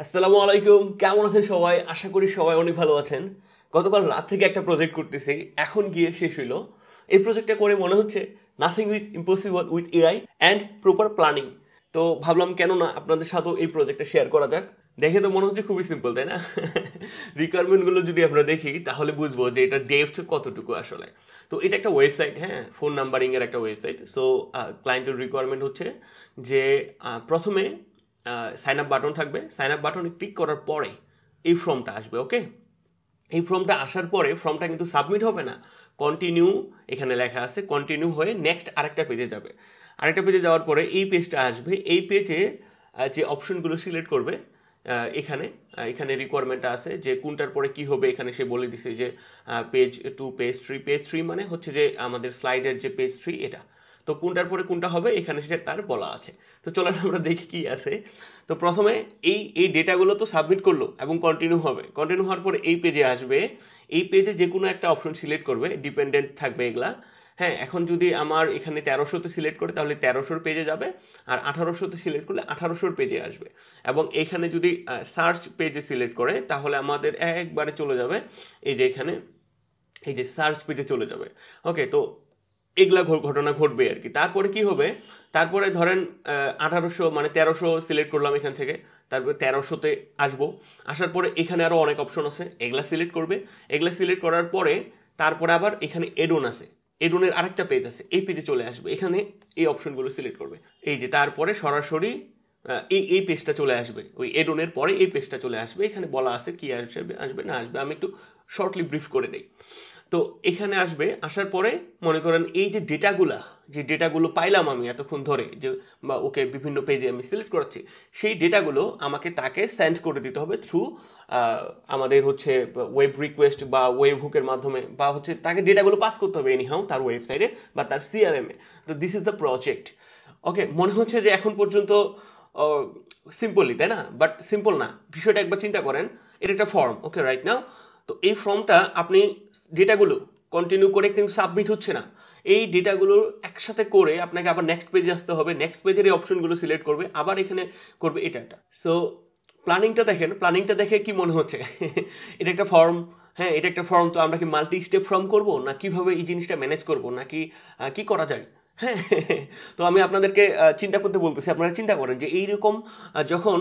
আসসালামু আলাইকুম, কেমন আছেন সবাই? আশা করি সবাই অনেক ভালো আছেন। গতকাল রাত থেকে একটা প্রজেক্ট করতেছি, এখন গিয়ে শেষ হইলো। এই প্রজেক্টটা করে মনে হচ্ছে nothing with impossible with AI and proper planning. তো ভাবলাম কেন না আপনাদের সাথেও এই প্রজেক্টটা শেয়ার করা যাক। দেখে তো মনে হচ্ছে খুবই সিম্পল, তাই না? রিকোয়ারমেন্টগুলো যদি আমরা দেখি তাহলে বুঝবো যে এটা ডেপথ কতটুকু আসলে। তো এটা একটা ওয়েবসাইট, হ্যাঁ, ফোন নাম্বারিংয়ের একটা ওয়েবসাইট। সো ক্লায়েন্টের রিকোয়ারমেন্ট হচ্ছে যে প্রথমে সাইন আপ বাটন থাকবে, সাইন আপ বাটনে ক্লিক করার পরে এই ফর্মটা আসবে। ওকে, এই ফর্মটা আসার পরে ফর্মটা কিন্তু সাবমিট হবে না, কন্টিনিউ এখানে লেখা আছে, কন্টিনিউ হয়ে নেক্সট আরেকটা পেজে যাবে। আরেকটা পেজে যাওয়ার পরে এই পেজটা আসবে। এই পেজে যে অপশনগুলো সিলেক্ট করবে, এখানে এখানে রিকোয়ারমেন্টটা আছে যে কোনটার পরে কি হবে। এখানে সে বলে দিছে যে পেজ 2, পেজ 3। পেজ 3 মানে হচ্ছে যে আমাদের স্লাইডের যে পেজ 3 এটা। তো কোনটার পরে কোনটা হবে এখানে সেটা তার বলা আছে। তো চলেন আমরা দেখি কি আছে। তো প্রথমে এই এই ডেটাগুলো তো সাবমিট করলো এবং কন্টিনিউ হবে। কন্টিনিউ হওয়ার পরে এই পেজে আসবে। এই পেজে যে কোনো একটা অপশন সিলেক্ট করবে, ডিপেন্ডেন্ট থাকবে এগুলা। হ্যাঁ, এখন যদি আমার এখানে 1300তে সিলেক্ট করে তাহলে 1300 পেজে যাবে, আর 1800তে সিলেক্ট করলে 1800 পেজে আসবে। এবং এখানে যদি সার্চ পেজে সিলেক্ট করে তাহলে আমাদের একবারে চলে যাবে এই যে এখানে, এই যে সার্চ পেজে চলে যাবে। ওকে, তো এগুলা ঘটনা ঘটবে আর কি। তারপরে কি হবে, তারপরে ধরেন 1800 মানে 1300 সিলেক্ট করলাম এখান থেকে, তারপরে 1300তে আসবো। আসার পরে এখানে আরও অনেক অপশন আছে, এগুলা সিলেক্ট করবে। এগুলা সিলেক্ট করার পরে তারপরে আবার এখানে এডন আছে, এডনের আরেকটা পেজ আছে, এই পেজে চলে আসবে। এখানে এই অপশনগুলো সিলেক্ট করবে, এই যে তারপরে সরাসরি এই এই পেজটা চলে আসবে। ওই এডনের পরে এই পেজটা চলে আসবে। এখানে বলা আছে কি আসবে আসবে না আসবে, আমি একটু শর্টলি ব্রিফ করে দিই। তো এখানে আসবে, আসার পরে মনে করেন এই যে ডেটাগুলো পাইলাম আমি এতক্ষণ ধরে, যে বা ওকে বিভিন্ন পেজে আমি সিলেক্ট করাচ্ছি, সেই ডেটাগুলো আমাকে তাকে সেন্ড করে দিতে হবে থ্রু আমাদের হচ্ছে ওয়েব রিকোয়েস্ট বা ওয়েব হুকের মাধ্যমে, বা হচ্ছে তাকে ডেটাগুলো পাস করতে হবে এনিহাউ তার ওয়েবসাইটে বা তার সিআরএমে। তো দিস ইজ দ্য প্রজেক্ট। ওকে, মনে হচ্ছে যে এখন পর্যন্ত সিম্পলই, তাই না? বাট সিম্পল না, বিষয়টা একবার চিন্তা করেন। এটা একটা ফর্ম, ওকে, রাইট নাও। তো এই ফর্মটা আপনি ডেটাগুলো কন্টিনিউ করে কিন্তু সাবমিট হচ্ছে না। এই ডেটাগুলো একসাথে করে আপনাকে আবার নেক্সট পেজে আসতে হবে, নেক্সট পেজের এই অপশনগুলো সিলেক্ট করবে, আবার এখানে করবে এটা। সো প্ল্যানিংটা দেখেন, প্ল্যানিংটা দেখে কি মনে হচ্ছে? এটা একটা ফর্ম, হ্যাঁ, এটা একটা ফর্ম। তো আমরা কি মাল্টি স্টেপ ফর্ম করব, না কিভাবে এই জিনিসটা ম্যানেজ করব, নাকি কি করা যায়? হ্যাঁ, তো আমি আপনাদেরকে চিন্তা করতে বলতেছি। আপনারা চিন্তা করেন যে এইরকম যখন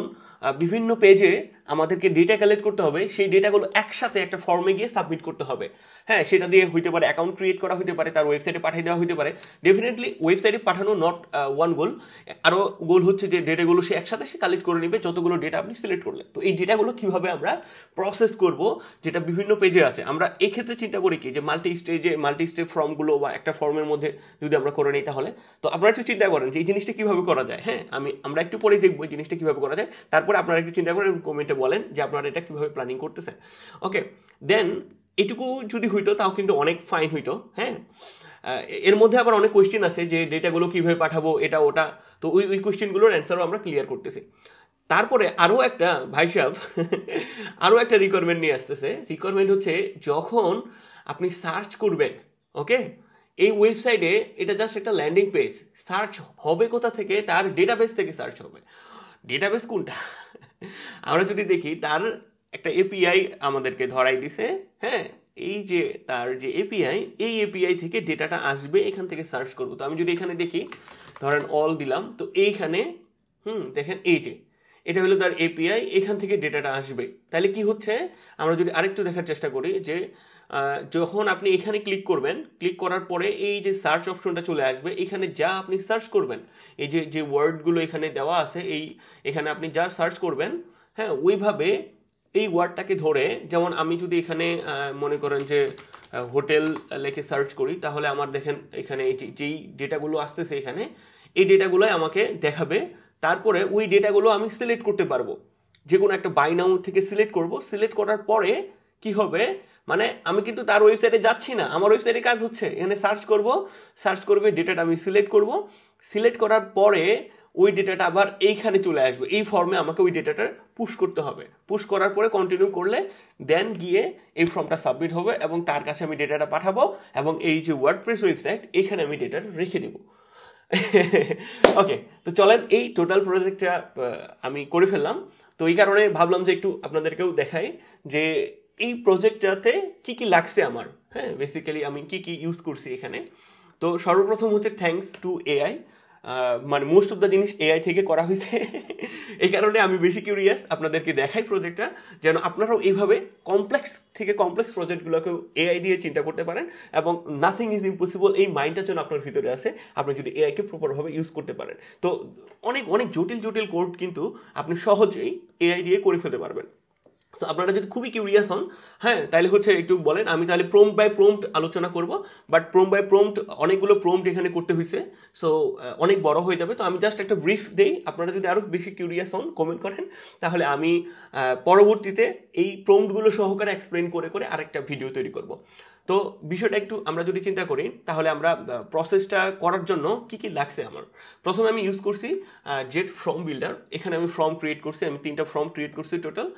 বিভিন্ন পেজে আমাদেরকে ডেটা কালেক্ট করতে হবে, সেই ডেটাগুলো একসাথে একটা ফর্মে গিয়ে সাবমিট করতে হবে। হ্যাঁ, সেটা দিয়ে হইতে পারে অ্যাকাউন্ট ক্রিয়েট করা হতে পারে, তার ওয়েবসাইটে পাঠিয়ে দেওয়া হতে পারে। ডেফিনেটলি ওয়েবসাইটে পাঠানো নট ওয়ান গোল, আরও গোল হচ্ছে যে ডেটাগুলো সে একসাথে সে কালেক্ট করে নেবে যতগুলো ডেটা আপনি সিলেক্ট করলেন। তো এই ডেটাগুলো কীভাবে আমরা প্রসেস করব, যেটা বিভিন্ন পেজে আছে। আমরা এক্ষেত্রে চিন্তা করি কি যে মাল্টি স্টেপ ফর্মগুলো বা একটা ফর্মের মধ্যে যদি আমরা করে নিই তাহলে। তো আপনারা একটু চিন্তা করেন যে এই জিনিসটা কীভাবে করা যায়। হ্যাঁ, আমরা একটু পরেই দেখবো এই জিনিসটা কীভাবে করা যায়। তারপরে আপনারা একটু চিন্তা করেন, কমেন্টে বলেন যে আপনারা এটা কীভাবে প্ল্যানিং করতেছেন। ওকে, দেন এটুকু যদি হইতো তাও কিন্তু অনেক ফাইন হইতো। হ্যাঁ, এর মধ্যে আবার অনেক কোয়েশ্চেন আছে যে ডেটাগুলো কীভাবে পাঠাবো, এটা ওটা। তো ওই কোয়েশ্চেনগুলোর অ্যান্সারও আমরা ক্লিয়ার করতেছি। তারপরে আরও একটা ভাই সাহেব আরও একটা রিকোয়ারমেন্ট নিয়ে আসতেছে। রিকোয়ারমেন্ট হচ্ছে যখন আপনি সার্চ করবেন, ওকে, এই ওয়েবসাইটে এটা জাস্ট একটা ল্যান্ডিং পেজ, সার্চ হবে কোথা থেকে? তার ডেটাবেস থেকে সার্চ হবে। ডেটাবেস কোনটা? আমরা যদি দেখি তার একটা এপিআই আমাদেরকে ধরাই দিছে। হ্যাঁ, এই যে তার যে এপিআই, এই এপিআই থেকে ডেটাটা আসবে, এখান থেকে সার্চ করবো। তো আমি যদি এখানে দেখি, ধরেন অল দিলাম, তো এইখানে দেখেন এই যে এটা হলো তার এপিআই, এখান থেকে ডেটাটা আসবে। তাহলে কি হচ্ছে, আমরা যদি আরেকটু দেখার চেষ্টা করি যে যখন আপনি এখানে ক্লিক করবেন, ক্লিক করার পরে এই যে সার্চ অপশনটা চলে আসবে, এখানে যা আপনি সার্চ করবেন, এই যে যে ওয়ার্ডগুলো এখানে দেওয়া আছে, এখানে আপনি যা সার্চ করবেন, হ্যাঁ, ওইভাবে এই ওয়ার্ডটাকে ধরে, যেমন আমি যদি এখানে মনে করেন যে হোটেল লেখে সার্চ করি, তাহলে আমার দেখেন এখানে যেই ডেটাগুলো আসতেছে এখানে, এই ডেটাগুলোই আমাকে দেখাবে। তারপরে ওই ডেটাগুলো আমি সিলেক্ট করতে পারবো, যে কোনো একটা বাই নাও থেকে সিলেক্ট করব। সিলেক্ট করার পরে কি হবে, মানে আমি কিন্তু তার ওয়েবসাইটে যাচ্ছি না, আমার ওয়েবসাইটে কাজ হচ্ছে। এখানে সার্চ করবে, ডেটাটা আমি সিলেক্ট করব। সিলেক্ট করার পরে ওই ডেটাটা আবার এইখানে চলে আসবে, এই ফর্মে আমাকে ওই ডেটাটা পুশ করতে হবে। পুশ করার পরে কন্টিনিউ করলে দেন গিয়ে এই ফর্মটা সাবমিট হবে এবং তার কাছে আমি ডেটাটা পাঠাবো, এবং এই যে ওয়ার্ডপ্রেস ওয়েবসাইট, এখানে আমি ডেটাটা রেখে দেবো। ওকে, তো চলেন এই টোটাল প্রজেক্টটা আমি করে ফেললাম। তো তো এই কারণে ভাবলাম যে একটু আপনাদেরকেও দেখাই যে এই প্রজেক্টটাতে কি কি লাগছে আমার, হ্যাঁ বেসিক্যালি আমি কি কি ইউজ করছি এখানে। তো সর্বপ্রথম হচ্ছে থ্যাঙ্কস টু এআই, মানে মোস্ট অফ দ্য জিনিস এআই থেকে করা হয়েছে। এই কারণে আমি বেশি কিউরিয়াস, আপনাদেরকে দেখাই প্রজেক্টটা যেন আপনারাও এইভাবে কমপ্লেক্স থেকে কমপ্লেক্স প্রজেক্টগুলোকেও এআই দিয়ে চিন্তা করতে পারেন, এবং নাথিং ইজ ইম্পসিবল এই মাইন্ডটা যেন আপনার ভিতরে আছে, আপনি যদি এআইকে প্রপারভাবে ইউজ করতে পারেন। তো অনেক অনেক জটিল জটিল কোড কিন্তু আপনি সহজেই এআই দিয়ে করে ফেলতে পারবেন। সো আপনারা যদি খুবই কিউরিয়াস হন, হ্যাঁ তাহলে হচ্ছে একটু বলেন, আমি তাহলে প্রম্পট বাই প্রম্পট আলোচনা করব। বাট প্রম্পট বাই প্রম্পট অনেকগুলো প্রম্পট এখানে করতে হয়েছে, সো অনেক বড় হয়ে যাবে। তো আমি জাস্ট একটা ব্রিফ দেই, আপনারা যদি আরও বেশি কিউরিয়াস হন কমেন্ট করেন, তাহলে আমি পরবর্তীতে এই প্রম্পটগুলো সহকারে এক্সপ্লেন করে করে আরেকটা ভিডিও তৈরি করব। তো বিষয়টা একটু আমরা যদি চিন্তা করি, তাহলে আমরা প্রসেসটা করার জন্য কি কি লাগছে আমার। প্রথমে আমি ইউজ করছি জেট ফর্ম বিল্ডার। এখানে আমি ফর্ম ক্রিয়েট করছি, আমি 3টা ফর্ম ক্রিয়েট করছি টোটাল।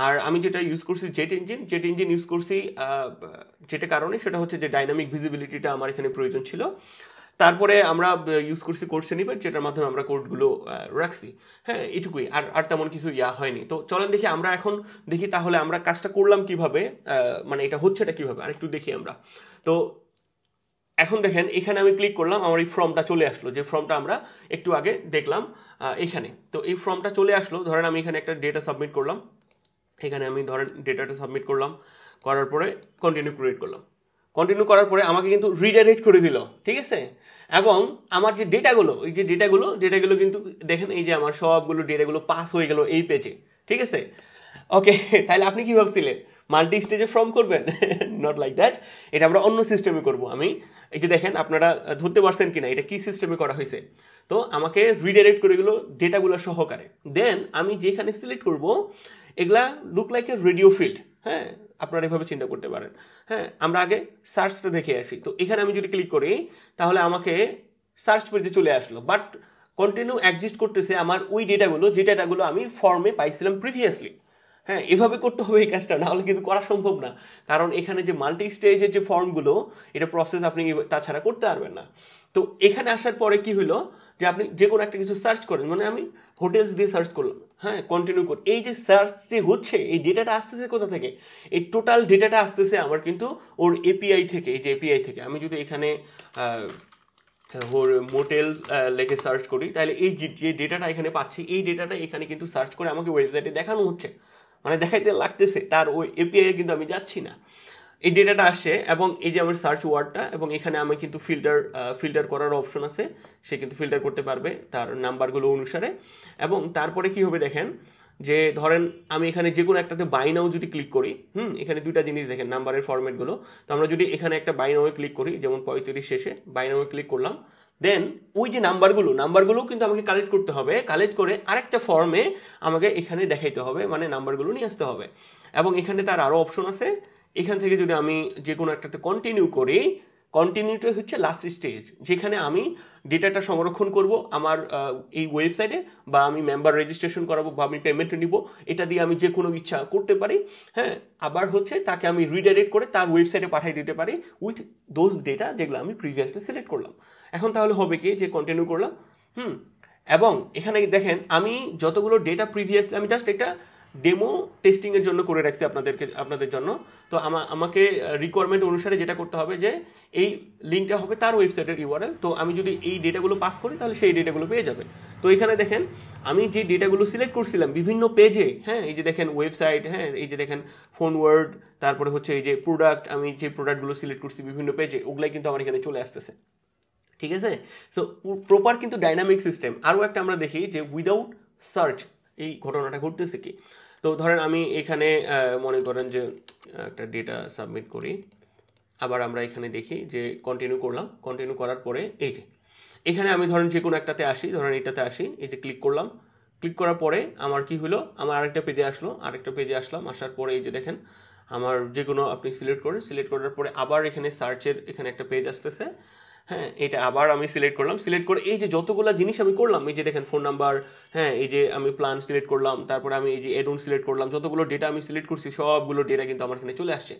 আর আমি যেটা ইউজ করছি জেট ইঞ্জিন ইউজ করছি, যেটা কারণে সেটা হচ্ছে যে ডাইনামিক ভিজিবিলিটিটা আমার এখানে প্রয়োজন ছিল। তারপরে আমরা ইউজ করছি কোড সেনিভার, যেটার মাধ্যমে আমরা কোডগুলো রাখছি। হ্যাঁ এটুকুই, আর তেমন কিছু হয়নি। তো চলেন দেখি আমরা এখন দেখি তাহলে আমরা কাজটা করলাম কিভাবে, মানে এটা হচ্ছেটা কিভাবে আরেকটু দেখি আমরা। তো এখন দেখেন এখানে আমি ক্লিক করলাম, আমার এই ফর্মটা চলে আসলো, যে ফর্মটা আমরা একটু আগে দেখলাম এখানে। তো এই ফর্মটা চলে আসলো, ধরেন আমি এখানে একটা ডেটা সাবমিট করলাম, এখানে আমি ধরেন ডেটাটা সাবমিট করলাম, করার পরে কন্টিনিউ ক্রিয়েট করলাম। কন্টিনিউ করার পরে আমাকে কিন্তু রিডাইরেক্ট করে দিল, ঠিক আছে। এবং আমার যে ডেটাগুলো, এই যে ডেটাগুলো কিন্তু দেখেন এই যে আমার সবগুলো ডেটাগুলো পাস হয়ে গেল এই পেজে, ঠিক আছে। ওকে, তাহলে আপনি কি ভাবছিলেন মাল্টি স্টেজে ফর্ম করবেন? নট লাইক দ্যাট, এটা আমরা অন্য সিস্টেমে করব। আমি এই যে দেখেন আপনারা ধরতে পারছেন কিনা এটা কি সিস্টেমে করা হয়েছে। তো আমাকে রিডাইরেক্ট করে গেলো ডেটাগুলো সহকারে। দেন আমি যেখানে সিলেক্ট করব এগুলা look like a radio field, হ্যাঁ আপনারা এভাবে চিন্তা করতে পারেন। হ্যাঁ আমরা আগে সার্চটা দেখে আসি। তো এখানে আমি যদি ক্লিক করি তাহলে আমাকে সার্চ পেজে চলে আসলো, বাট কন্টিনিউ এক্সিস্ট করতেছে আমার ওই ডেটাগুলো, যে ডেটাগুলো আমি ফর্মে পাইছিলাম প্রিভিয়াসলি। হ্যাঁ এভাবে করতে হবে এই কাজটা, না হলে কিন্তু করা সম্ভব না। কারণ এখানে যে মাল্টি স্টেজের যে ফর্মগুলো, এটা প্রসেস আপনি তাছাড়া করতে পারবেন না। তো এখানে আসার পরে কি হলো যে আপনি যে কোনো একটা কিছু সার্চ করেন, মানে আমি হোটেলস দিয়ে সার্চ করলাম, হ্যাঁ কন্টিনিউ করি, এই যে সার্চ যে হচ্ছে এই ডেটাটা আসতেছে কোথা থেকে? এই টোটাল ডেটাটা আসতেছে আমার কিন্তু ওর এপিআই থেকে। এই যে এপিআই থেকে আমি যদি এখানে ওর মোটেল লেখে সার্চ করি, তাহলে এই যে ডেটাটা এখানে পাচ্ছি, এই ডেটাটা এখানে কিন্তু সার্চ করে আমাকে ওয়েবসাইটে দেখানো হচ্ছে, মানে দেখাইতে লাগতেছে, তার ওই এপিআই কিন্তু আমি যাচ্ছি না। এই ডেটাটা আসছে এবং এই যে আমার সার্চ ওয়ার্ডটা, এবং এখানে আমি কিন্তু ফিল্টার করার অপশন আছে, সে কিন্তু ফিল্টার করতে পারবে তার নাম্বারগুলো অনুসারে। এবং তারপরে কি হবে দেখেন, যে ধরেন আমি এখানে যে কোনো একটাতে বাই নাও যদি ক্লিক করি, এখানে দুইটা জিনিস দেখেন নাম্বারের ফরম্যাটগুলো। তো আমরা যদি এখানে একটা বাই নাও ক্লিক করি, যেমন 35 শেষে বাই নাও ক্লিক করলাম, দেন ওই যে নাম্বারগুলো কিন্তু আমাকে কালেক্ট করতে হবে, কালেক্ট করে আরেকটা ফর্মে আমাকে এখানে দেখাইতে হবে, মানে নাম্বারগুলো নিয়ে আসতে হবে। এবং এখানে তার আরও অপশন আছে, এখান থেকে যদি আমি যে কোনো একটাতে কন্টিনিউ করি, কন্টিনিউটা হচ্ছে লাস্ট স্টেজ, যেখানে আমি ডেটাটা সংরক্ষণ করব আমার এই ওয়েবসাইটে, বা আমি মেম্বার রেজিস্ট্রেশন করাবো, বা আমি পেমেন্ট নিব, এটা দিয়ে আমি যে কোনো ইচ্ছা করতে পারি। হ্যাঁ আবার হচ্ছে তাকে আমি রিডাইরেক্ট করে তার ওয়েবসাইটে পাঠিয়ে দিতে পারি উইথ দোজ ডেটা যেগুলো আমি প্রিভিয়াসলি সিলেক্ট করলাম। এখন তাহলে হবে কি, যে কন্টিনিউ করলাম, এবং এখানে দেখেন আমি যতগুলো ডেটা প্রিভিয়াসলি, আমি জাস্ট একটা ডেমো টেস্টিংয়ের জন্য করে রাখছি আপনাদের জন্য। তো আমাকে রিকোয়ারমেন্ট অনুসারে যেটা করতে হবে, যে এই লিঙ্কটা হবে তার ওয়েবসাইটের ইউআরএল। তো আমি যদি এই ডেটাগুলো পাস করি তাহলে সেই ডেটাগুলো পেয়ে যাবে। তো এখানে দেখেন আমি যে ডেটাগুলো সিলেক্ট করছিলাম বিভিন্ন পেজে, হ্যাঁ এই যে দেখেন ওয়েবসাইট, হ্যাঁ এই যে দেখেন ফোন ওয়ার্ড, তারপরে হচ্ছে এই যে প্রোডাক্ট, আমি যে প্রোডাক্টগুলো সিলেক্ট করছি বিভিন্ন পেজে, ওগুলাই কিন্তু আমার এখানে চলে আসতেছে, ঠিক আছে। সো প্রপার কিন্তু ডাইনামিক সিস্টেম। আরও একটা আমরা দেখি যে উইদাউট সার্চ এই ঘটনাটা ঘটতেছে কি। তো ধরেন আমি এখানে মনে করেন যে একটা ডেটা সাবমিট করি, আবার আমরা এখানে দেখি যে কন্টিনিউ করলাম, কন্টিনিউ করার পরে এই যে এখানে আমি ধরেন যে কোনো একটাতে আসি, ধরেন এটাতে আসি, এই যে ক্লিক করলাম, ক্লিক করার পরে আমার কি হলো, আমার আরেকটা পেজে আসলাম, আসার পরে এই যে দেখেন আমার যে কোনো আপনি সিলেক্ট করার পরে আবার এখানে সার্চের এখানে একটা পেজ আসতেছে। হ্যাঁ এটা আবার আমি সিলেক্ট করলাম, সিলেক্ট করে এই যে যতগুলো জিনিস আমি করলাম, এই যে দেখেন ফোন নাম্বার, হ্যাঁ এই যে আমি প্ল্যান সিলেক্ট করলাম, তারপরে আমি এই যে অ্যাড-অন সিলেক্ট করলাম, যতগুলো ডেটা আমি সিলেক্ট করছি সবগুলো ডেটা কিন্তু আমার এখানে চলে আসছে।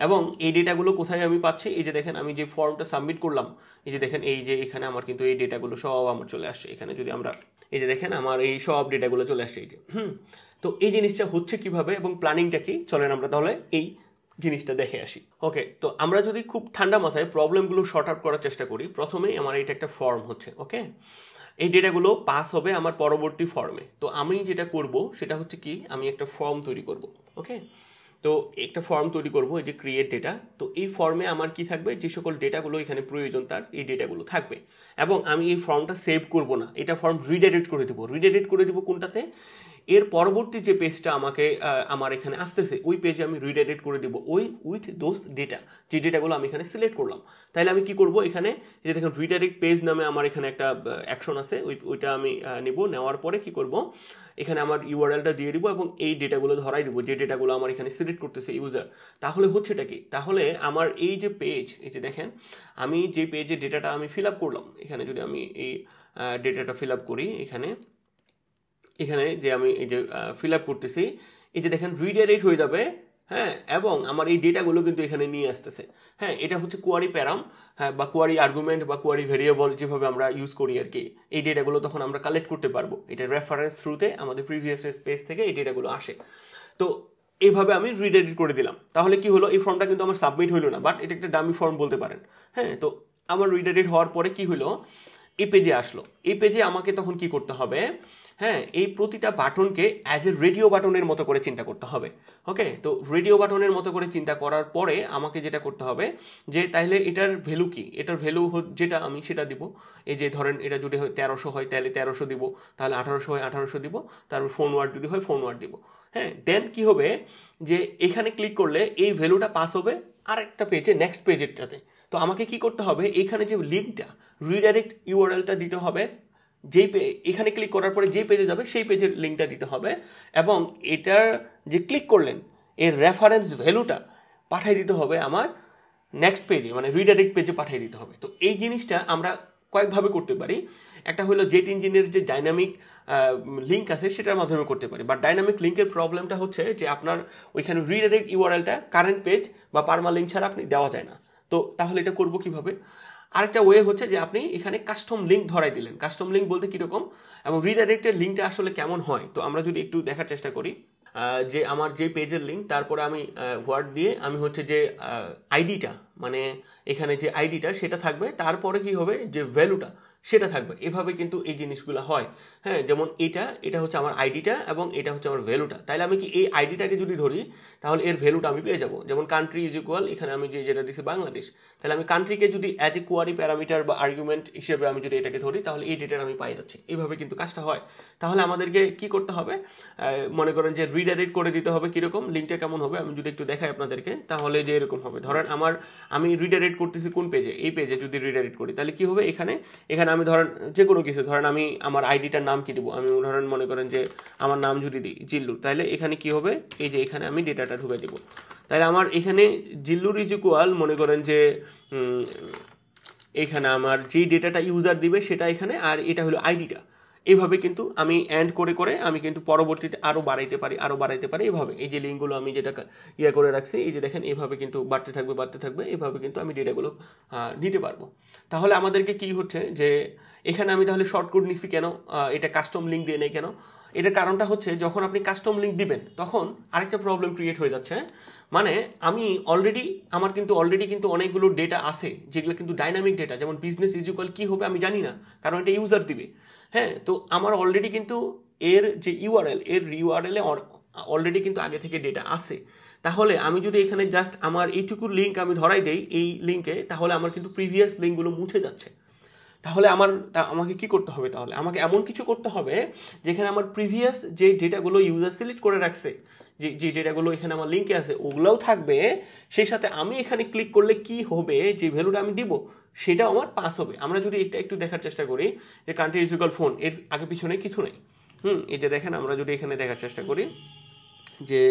এবং এই ডেটাগুলো কোথায় আমি পাচ্ছি, এই যে দেখেন আমি যে ফর্মটা সাবমিট করলাম, এই যে দেখেন এই যে এখানে আমার কিন্তু এই ডেটাগুলো সব আমার চলে আসছে। এখানে যদি আমরা এই যে দেখেন আমার এই সব ডেটাগুলো চলে আসছে এই যে। তো তো এই জিনিসটা হচ্ছে কিভাবে এবং প্ল্যানিংটা কি, চলেন আমরা তাহলে এই জিনিসটা দেখে আসি। ওকে, তো আমরা যদি খুব ঠান্ডা মাথায় প্রবলেমগুলো শর্ট আউট করার চেষ্টা করি, প্রথমেই আমার এটা একটা ফর্ম হচ্ছে। ওকে, এই ডেটাগুলো পাস হবে আমার পরবর্তী ফর্মে। তো আমি যেটা করব সেটা হচ্ছে কি, আমি একটা ফর্ম তৈরি করব। ওকে, তো একটা ফর্ম তৈরি করব, এই যে ক্রিয়েট ডেটা। তো এই ফর্মে আমার কি থাকবে, যে সকল ডেটাগুলো এখানে প্রয়োজন তার এই ডেটাগুলো থাকবে। এবং আমি এই ফর্মটা সেভ করব না, এটা ফর্ম রিডাইরেক্ট করে দেবো। রিডাইরেক্ট করে দেবো কোনটাতে, এর পরবর্তী যে পেজটা আমাকে আমার এখানে আসতেছে ওই পেজে আমি রিডাইরেক্ট করে দেবো ওই উইথ দোজ ডেটা, যে ডেটাগুলো আমি এখানে সিলেক্ট করলাম। তাহলে আমি কি করব, এখানে যে দেখেন রিডাইরেক্ট পেজ নামে আমার এখানে একটা অ্যাকশন আছে, ওইটা আমি নেব। নেওয়ার পরে কি করব, এখানে আমার ইউআরএলটা দিয়ে দিব এবং এই ডেটাগুলো ধরাই দিব, যে ডেটাগুলো আমার এখানে সিলেক্ট করতেছে ইউজার। তাহলে হচ্ছেটা কি, তাহলে আমার এই যে পেজ, এই যে দেখেন আমি যে পেজে ডেটাটা আমি ফিল আপ করলাম, এখানে যদি আমি এই ডেটাটা ফিল আপ করি, এখানে যে আমি এই যে ফিল আপ করতেছি, এই যে দেখেন রিডাইরেক্ট হয়ে যাবে। হ্যাঁ, এবং আমার এই ডেটাগুলো কিন্তু এখানে নিয়ে আসতেছে। হ্যাঁ, এটা হচ্ছে কোয়ারি প্যারাম, হ্যাঁ, বা কোয়ারি আর্গুমেন্ট বা কোয়ারি ভেরিয়েবল যেভাবে আমরা ইউজ করি আর কি। এই ডেটাগুলো তখন আমরা কালেক্ট করতে পারবো, এটা রেফারেন্স থ্রুতে আমাদের প্রিভিয়াস পেজ থেকে এই ডেটাগুলো আসে। তো এইভাবে আমি রিডাইরেক্ট করে দিলাম। তাহলে কি হলো, এই ফর্মটা কিন্তু আমার সাবমিট হইলো না, বাট এটা একটা ডামি ফর্ম বলতে পারেন। হ্যাঁ, তো আমার রিডাইরেক্ট হওয়ার পরে কি হলো, এই পেজে আসলো। এই পেজে আমাকে তখন কি করতে হবে, হ্যাঁ, এই প্রতিটা বাটনকে অ্যাজ এ রেডিও বাটনের মতো করে চিন্তা করতে হবে। ওকে, তো রেডিও বাটনের মতো করে চিন্তা করার পরে আমাকে যেটা করতে হবে, যে তাহলে এটার ভ্যালু কি, এটার ভ্যালু যেটা আমি সেটা দিব। এই যে ধরেন এটা যদি হয় 1300 হয় তাহলে 1300 দিব, তাহলে 1800 হয় 1800 দিব, তারপর ফোন ওয়ার্ড যদি হয় ফোন ওয়ার্ড দিব। হ্যাঁ, দেন কি হবে, যে এখানে ক্লিক করলে এই ভ্যালুটা পাস হবে আরেকটা পেজে, নেক্সট পেজেরটাতে। তো আমাকে কি করতে হবে, এখানে যে লিঙ্কটা, রিডাইরেক্ট ইউআরএলটা দিতে হবে, যেই এখানে ক্লিক করার পরে যে পেজে যাবে সেই পেজের লিঙ্কটা দিতে হবে, এবং এটার যে ক্লিক করলেন এর রেফারেন্স ভ্যালুটা পাঠিয়ে দিতে হবে আমার নেক্সট পেজে, মানে রিডাইরেক্ট পেজে পাঠিয়ে দিতে হবে। তো এই জিনিসটা আমরা কয়েকভাবে করতে পারি। একটা হলো জেট ইঞ্জিনের যে ডাইনামিক লিঙ্ক আছে সেটার মাধ্যমে করতে পারি, বাট ডাইনামিক লিঙ্কের প্রবলেমটা হচ্ছে যে আপনার ওইখানে রিডাইরেক্ট ইউআরএলটা কারেন্ট পেজ বা পারমা লিঙ্ক ছাড়া আপনি দেওয়া যায় না। তো তাহলে এটা করবো কিভাবে, আরেকটা ওয়ে হচ্ছে যে আপনি এখানে কাস্টম লিঙ্ক ধরাই দিলেন। কাস্টম লিঙ্ক বলতে কীরকম এবং রিডাইরেক্টের লিঙ্কটা আসলে কেমন হয়, তো আমরা যদি একটু দেখার চেষ্টা করি, যে আমার যে পেজের লিঙ্ক, তারপরে আমি ওয়ার্ড দিয়ে আমি হচ্ছে যে আইডিটা, মানে এখানে যে আইডিটা সেটা থাকবে, তারপরে কি হবে যে ভ্যালুটা সেটা থাকবে। এভাবে কিন্তু এই জিনিসগুলো হয়। হ্যাঁ, যেমন এটা হচ্ছে আমার আইডিটা এবং এটা হচ্ছে আমার ভ্যালুটা। তাহলে আমি কি এই আইডিটাকে যদি ধরি তাহলে এর ভ্যালুটা আমি পেয়ে যাবো। যেমন কান্ট্রি ইজ ইকুয়াল, এখানে আমি যেটা দিচ্ছি বাংলাদেশ, তাহলে আমি কান্ট্রিকে যদি অ্যাজ এ কোয়ারি প্যারামিটার বা আর্গুমেন্ট হিসেবে আমি যদি এটাকে ধরি তাহলে এই ডেটাটা আমি পাই যাচ্ছি। এইভাবে কিন্তু কাজটা হয়। তাহলে আমাদেরকে কি করতে হবে, মনে করেন যে রিডাইরেক্ট করে দিতে হবে। কীরকম লিঙ্কটা কেমন হবে আমি যদি একটু দেখাই আপনাদেরকে, তাহলে যে এরকম হবে। ধরেন আমি রিডাইরেক্ট করতেছি কোন পেজে, এই পেজে যদি রিডাইরেক্ট করি তাহলে কি হবে, এখানে আমি ধরেন যে কোনো কিছু, ধরেন আমি আমার আইডিটার নাম কি দিব, আমি ধরেন মনে করেন যে আমার নাম যদি দিই জিল্লুর, তাহলে এখানে কি হবে, এই যে এখানে আমি ডেটাটা ঢুকে দেবো। তাহলে আমার এখানে জিল্লুর ইজ ইকুয়াল, মনে করেন যে এখানে আমার যেই ডেটাটা ইউজার দিবে সেটা এখানে, আর এটা হলো আইডিটা। এইভাবে কিন্তু আমি অ্যান্ড করে করে আমি কিন্তু পরবর্তীতে আরও বাড়াইতে পারি এইভাবে। এই যে লিঙ্কগুলো আমি যেটা করে রাখছি, এই যে দেখেন এইভাবে কিন্তু বাড়তে থাকবে, এইভাবে কিন্তু আমি ডেটাগুলো নিতে পারবো। তাহলে আমাদেরকে কি হচ্ছে যে এখানে আমি তাহলে শর্টকাট নিছি কেন, এটা কাস্টম লিঙ্ক দিয়ে নেই কেন, এটার কারণটা হচ্ছে যখন আপনি কাস্টম লিঙ্ক দিবেন তখন আরেকটা প্রবলেম ক্রিয়েট হয়ে যাচ্ছে। মানে আমার কিন্তু অলরেডি অনেকগুলো ডেটা আছে যেগুলো কিন্তু ডাইনামিক ডেটা, যেমন বিজনেস ইজ ইকুয়াল কি হবে আমি জানি না, কারণ এটা ইউজার দিবে। হ্যাঁ, তো আমার অলরেডি কিন্তু এর যে ইউআরএল অলরেডি কিন্তু আগে থেকে ডেটা আছে। তাহলে আমি যদি এখানে জাস্ট আমার এইটুকু লিঙ্ক আমি ধরাই দেই এই লিঙ্কে, তাহলে আমার কিন্তু প্রিভিয়াস লিঙ্কগুলো মুছে যাচ্ছে। তাহলে আমাকে কি করতে হবে, তাহলে আমাকে এমন কিছু করতে হবে যেখানে আমার প্রিভিয়াস যে ডেটাগুলো ইউজার সিলেক্ট করে রাখছে, যে ডেটাগুলো এখানে আমার লিঙ্কে আছে ওগুলোও থাকবে, সেই সাথে আমি এখানে ক্লিক করলে কি হবে, যে ভ্যালুটা আমি দিব সেটাও আমার পাস হবে। আমরা যদি এটা একটু দেখার চেষ্টা করি যে কান্ট্রি ইজ ইকুয়াল ফোন, এর আগে পিছনে কিছু নেই। এই যে দেখেন আমরা যদি এখানে দেখার চেষ্টা করি যে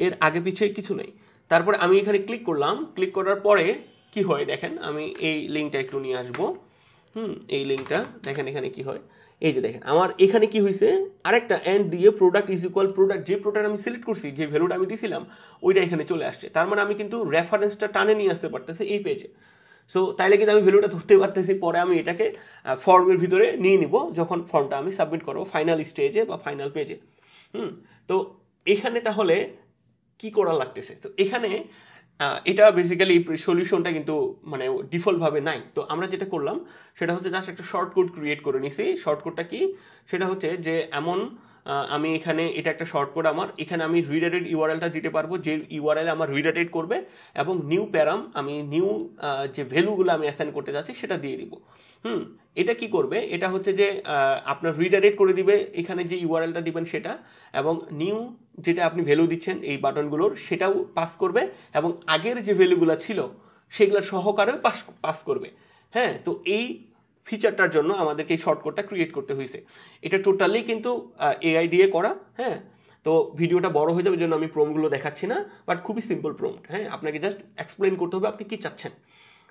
এর আগে পিছিয়ে কিছু নেই, তারপরে আমি এখানে ক্লিক করলাম, ক্লিক করার পরে কি হয় দেখেন, আমি এই লিঙ্কটা একটু নিয়ে আসবো। এই লিঙ্কটা দেখেন এখানে কি হয়, এই যে দেখেন আমার এখানে কি হয়েছে, আরেকটা এন্ড দিয়ে প্রোডাক্ট ইজ ইকুয়াল প্রোডাক্ট, যে প্রোডাক্ট আমি সিলেক্ট করছি, যে ভ্যালুটা আমি দিয়েছিলাম ওইটা এখানে চলে আসছে। তার মানে আমি কিন্তু রেফারেন্সটা টানে নিয়ে আসতে পারতেছি এই পেজে। সো তাইলে কিন্তু আমি ভ্যালুটা ধরতে পারতেছি, পরে আমি এটাকে ফর্মের ভিতরে নিয়ে নিব যখন ফর্মটা আমি সাবমিট করবো ফাইনাল স্টেজে বা ফাইনাল পেজে। তো এখানে তাহলে কি করা লাগতেছে? তো এখানে এটা বেসিক্যালি সলিউশনটা কিন্তু মানে ডিফল্টভাবে নাই। তো আমরা যেটা করলাম সেটা হচ্ছে জাস্ট একটা শর্টকট ক্রিয়েট করে নিছি। শর্টকটটা কি? সেটা হচ্ছে যে এমন আমি এখানে এটা একটা শর্টকট আমার, এখানে আমি রিডাইরেক্ট ইউআরএলটা দিতে পারবো যে ইউআরএল আমার রিডাইরেক্ট করবে, এবং নিউ প্যারাম আমি নিউ যে ভ্যালুগুলো আমি অ্যাসাইন করতে যাচ্ছি সেটা দিয়ে দিব। এটা কি করবে? এটা হচ্ছে যে আপনার রিডাইরেক্ট করে দিবে এখানে যে ইউআরএলটা দিবেন সেটা, এবং নিউ যেটা আপনি ভ্যালু দিচ্ছেন এই বাটনগুলোর সেটাও পাস করবে, এবং আগের যে ভ্যালুগুলো ছিল সেগুলো সহকারেও পাস করবে। হ্যাঁ, তো এই ফিচারটার জন্য আমাদেরকে এই শর্টকাটটা ক্রিয়েট করতে হয়েছে। এটা টোটালি কিন্তু এআই দিয়ে করা। হ্যাঁ, তো ভিডিওটা বড় হয়ে যাবে জন্য আমি প্রম্পটগুলো দেখাচ্ছি না, বাট খুবই সিম্পল প্রম্পট। হ্যাঁ, আপনাকে জাস্ট এক্সপ্লেন করতে হবে আপনি কি চাচ্ছেন।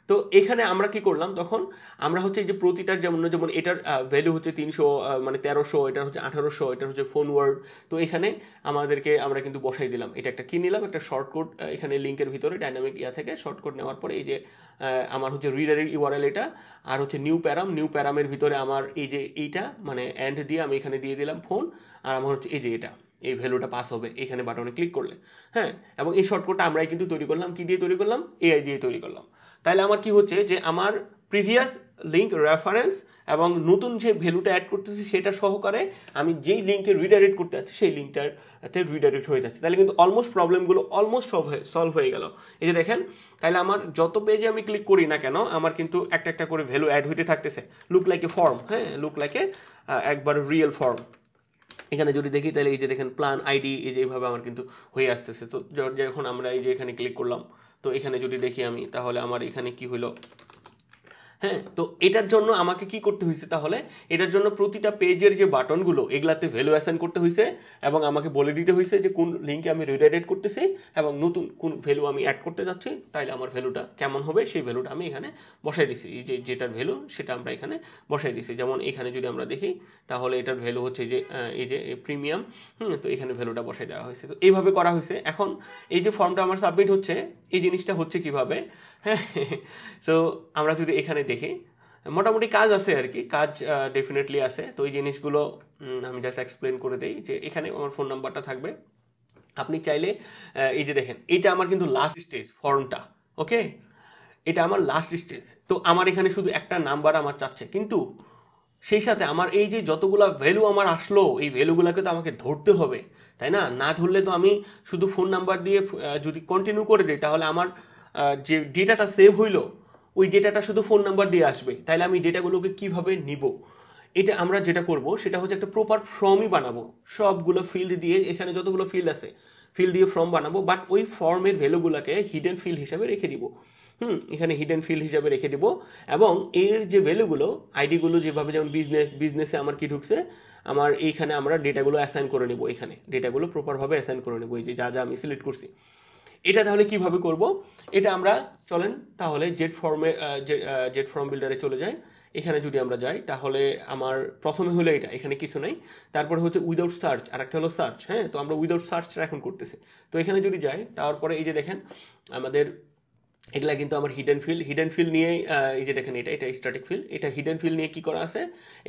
তো এখানে আমরা কি করলাম, তখন আমরা হচ্ছে যে প্রতিটার যেমন এটার ভ্যালু হচ্ছে 300 মানে 1300, এটা হচ্ছে 1800, এটা হচ্ছে ফোন ওয়ার্ড। তো এখানে আমরা কিন্তু বসাই দিলাম, এটা একটা কি নিলাম, একটা শর্টকট এখানে লিঙ্কের ভিতরে ডাইনামিক থেকে শর্টকট নেওয়ার পরে এই যে আমার হচ্ছে রিডাইরেক্ট ইউআরএল এটা, আর হচ্ছে নিউ প্যারামের ভিতরে আমার এই যে এইটা মানে এন্ড দিয়ে আমি এখানে দিয়ে দিলাম ফোন, আর আমার হচ্ছে এই যে এটা এই ভ্যালুটা পাস হবে এখানে বাটনে ক্লিক করলে। হ্যাঁ, এবং এই শর্টকটটা আমরাই কিন্তু তৈরি করলাম, কি দিয়ে তৈরি করলাম? এআই দিয়ে তৈরি করলাম। তাহলে আমার কি হচ্ছে যে আমার প্রিভিয়াস লিঙ্ক রেফারেন্স এবং নতুন যে ভ্যালুটা অ্যাড করতেছি সেটা সহকারে আমি যেই লিঙ্কে রিডাইরেক্ট করতে যাচ্ছি সেই লিঙ্কটাতে রিডাইরেক্ট হয়ে যাচ্ছে। তাহলে কিন্তু অলমোস্ট প্রবলেমগুলো অলমোস্ট সলভ হয়ে গেল। এই যে দেখেন, তাহলে আমার যত পেজে আমি ক্লিক করি না কেন আমার কিন্তু একটা একটা করে ভ্যালু অ্যাড হইতে থাকতেছে, লুক লাইক এ ফর্ম। হ্যাঁ, লুক লাইক এ একবার রিয়েল ফর্ম। এখানে যদি দেখি তাহলে এই যে দেখেন প্ল্যান আইডি এই যে এইভাবে আমার কিন্তু হয়ে আসতেছে। তো যখন আমরা এই যে এখানে ক্লিক করলাম, তো এখানে যদি দেখি আমি, তাহলে আমার এখানে কি হলো? হ্যাঁ, তো এটার জন্য আমাকে কি করতে হয়েছে? তাহলে এটার জন্য প্রতিটা পেজের যে বাটনগুলো এগুলাতে ভ্যালু অ্যাসাইন করতে হয়েছে, এবং আমাকে বলে দিতে হয়েছে যে কোন লিঙ্কে আমি রিডাইরেক্ট করতেছি এবং নতুন কোন ভ্যালু আমি অ্যাড করতে যাচ্ছি। তাইলে আমার ভ্যালুটা কেমন হবে সেই ভ্যালুটা আমি এখানে বসাই দিছি। এই যে যেটার ভ্যালু সেটা আমরা এখানে বসাই দিছি। যেমন এখানে যদি আমরা দেখি তাহলে এটার ভ্যালু হচ্ছে যে এই যে প্রিমিয়াম। তো এখানে ভ্যালুটা বসাই দেওয়া হয়েছে। তো এইভাবে করা হয়েছে। এখন এই যে ফর্মটা আমার সাবমিট হচ্ছে, এই জিনিসটা হচ্ছে কিভাবে? হ্যাঁ, সো আমরা যদি এখানে দেখি মোটামুটি কাজ আছে আর কি, কাজ ডেফিনেটলি আছে। তো এই জিনিসগুলো আমি জাস্ট এক্সপ্লেন করে দিই যে এখানে আমার ফোন নাম্বারটা থাকবে। আপনি চাইলে এই যে দেখেন এটা আমার কিন্তু লাস্ট স্টেজ ফর্মটা, ওকে, এটা আমার লাস্ট স্টেজ। তো আমার এখানে শুধু একটা নাম্বার আমার চাচ্ছে, কিন্তু সেই সাথে আমার এই যে যতগুলা ভ্যালু আমার আসলো এই ভ্যালুগুলোকে তো আমাকে ধরতে হবে, তাই না? না ধরলে তো আমি শুধু ফোন নাম্বার দিয়ে যদি কন্টিনিউ করে দিই তাহলে আমার যে ডেটাটা সেভ হইলো ওই ডেটাটা শুধু ফোন নাম্বার দিয়ে আসবে। তাহলে আমি ডেটাগুলোকে কিভাবে নিব? এটা আমরা যেটা করব সেটা হচ্ছে একটা প্রপার ফর্মই বানাবো, সবগুলো ফিল্ড দিয়ে, এখানে যতগুলো ফিল্ড আছে ফিল্ড দিয়ে ফর্ম বানাবো, বাট ওই ফর্মের ভ্যালুগুলোকে হিডেন ফিল্ড হিসাবে রেখে দিব। এখানে হিডেন ফিল্ড হিসাবে রেখে দিব, এবং এর যে ভ্যালুগুলো আইডিগুলো যেভাবে, যেমন বিজনেসে আমার কি ঢুকছে, আমার এইখানে আমরা ডেটাগুলো অ্যাসাইন করে নেব, এখানে ডেটাগুলো প্রপারভাবে অ্যাসাইন করে নেব, এই যে যা যা আমি সিলেক্ট করছি। এটা তাহলে কিভাবে করব? এটা আমরা চলেন তাহলে জেট ফর্ম বিল্ডারে চলে যাই। এখানে যদি আমরা যাই তাহলে আমার প্রথমে হলো এটা, এখানে কিছু নাই। তারপরে হচ্ছে উইদাউট সার্চ, আর একটা হলো সার্চ। হ্যাঁ, তো আমরা উইদাউট সার্চটা এখন করতেছি। তো এখানে যদি যাই তারপরে এই যে দেখেন আমাদের এগুলা কিন্তু আমার হিডেন ফিল্ড নিয়ে, এই যে দেখেন এটা স্ট্যাটিক ফিল্ড, এটা হিডেন ফিল্ড নিয়ে কি করা আছে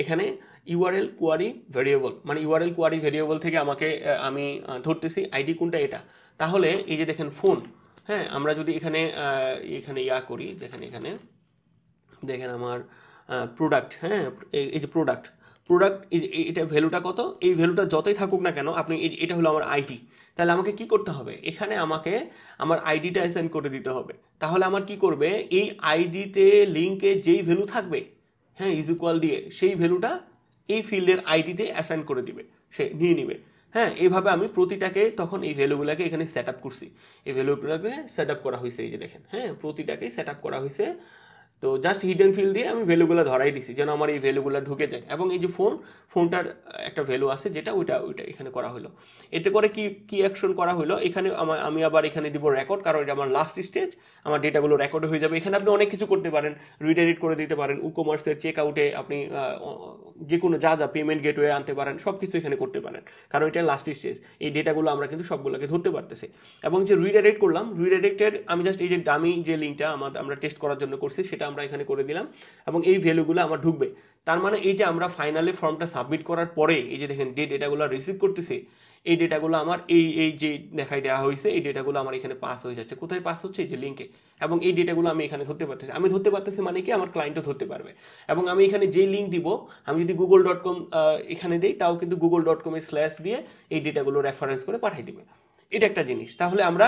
এখানে ইউআরএল কোয়ারি ভেরিয়েবল, মানে ইউআরএল কোয়ারি ভেরিয়েবল থেকে আমাকে আমি ধরতেছি আইডি কোনটা এটা। তাহলে এই যে দেখেন ফোন, হ্যাঁ, আমরা যদি এখানে করি, দেখেন আমার প্রোডাক্ট, হ্যাঁ, এই যে প্রোডাক্ট এটা ভ্যালুটা কত, এই ভ্যালুটা যতই থাকুক না কেন আপনি এটা হলো আমার আইডি। তাহলে আমাকে কি করতে হবে? এখানে আমাকে আমার আইডিটা অ্যাসাইন করে দিতে হবে। তাহলে আমার কি করবে, এই আইডিতে লিঙ্কে যেই ভ্যালু থাকবে, হ্যাঁ, ইজ ইকুয়াল দিয়ে সেই ভ্যালুটা এই ফিল্ডের আইডিতে অ্যাসাইন করে দিবে, সে নিয়ে নিবে। হ্যাঁ, এইভাবে আমি প্রতিটাকে তখন এই ভ্যালুগুলোকে এখানে সেট আপ করছি, এই ভ্যালুগুলোকে সেট আপ করা হয়েছে, এই যে দেখেন, হ্যাঁ, প্রতিটাকেই সেট আপ করা হয়েছে। তো জাস্ট হিডেন ফিল্ড দিয়ে আমি ভ্যালুগুলো ধরাই দিছি যেন আমার এই ভ্যালুগুলো ঢুকে যায়, এবং এই যে ফোনটার একটা ভ্যালু আছে যেটা ওইটা এখানে করা হলো। এতে করে কি অ্যাকশন করা হলো, এখানে আমি আবার এখানে দিব রেকর্ড, কারণ এটা আমার লাস্ট স্টেজ, আমার ডেটাগুলো রেকর্ড হয়ে যাবে। এখানে আপনি অনেক কিছু করতে পারেন, রিডাইরেক্ট করে দিতে পারেন, ই-কমার্সের চেক আউটে আপনি যে কোনো যা পেমেন্ট গেটওয়ে আনতে পারেন, সব কিছু এখানে করতে পারেন, কারণ এটা লাস্ট স্টেজ। এই ডেটাগুলো আমরা কিন্তু সবগুলোকে ধরতে পারতেছি। এবং যে রিডাইরেক্ট করলাম, রিডাইরেক্টেড আমি জাস্ট এই যে ডামি যে লিঙ্কটা আমরা টেস্ট করার জন্য করছি সেটা আমরা এখানে করে দিলাম, এবং এই ভ্যালুগুলো আমার ঢুকবে। তার মানে এই যে আমরা ফাইনালি ফর্মটা সাবমিট করার পরে এই যে দেখেন যে ডেটাগুলো রিসিভ করতেছি, এই ডেটাগুলো আমার এই যে দেখাই দেওয়া হয়েছে, এই ডেটাগুলো আমার এখানে পাস হয়ে যাচ্ছে। কোথায় পাস হচ্ছে? এই যে লিঙ্কে। এবং এই ডেটাগুলো আমি এখানে ধরতে পারতেছি। আমি ধরতে পারতেছি মানে কি, আমার ক্লায়েন্টও ধরতে পারবে। এবং আমি এখানে যে লিঙ্ক দিব, আমি যদি google.com এখানে দিই, তাও কিন্তু google.com এ স্ল্যাশ দিয়ে এই ডেটাগুলো রেফারেন্স করে পাঠিয়ে দিবে। এটা একটা জিনিস। তাহলে আমরা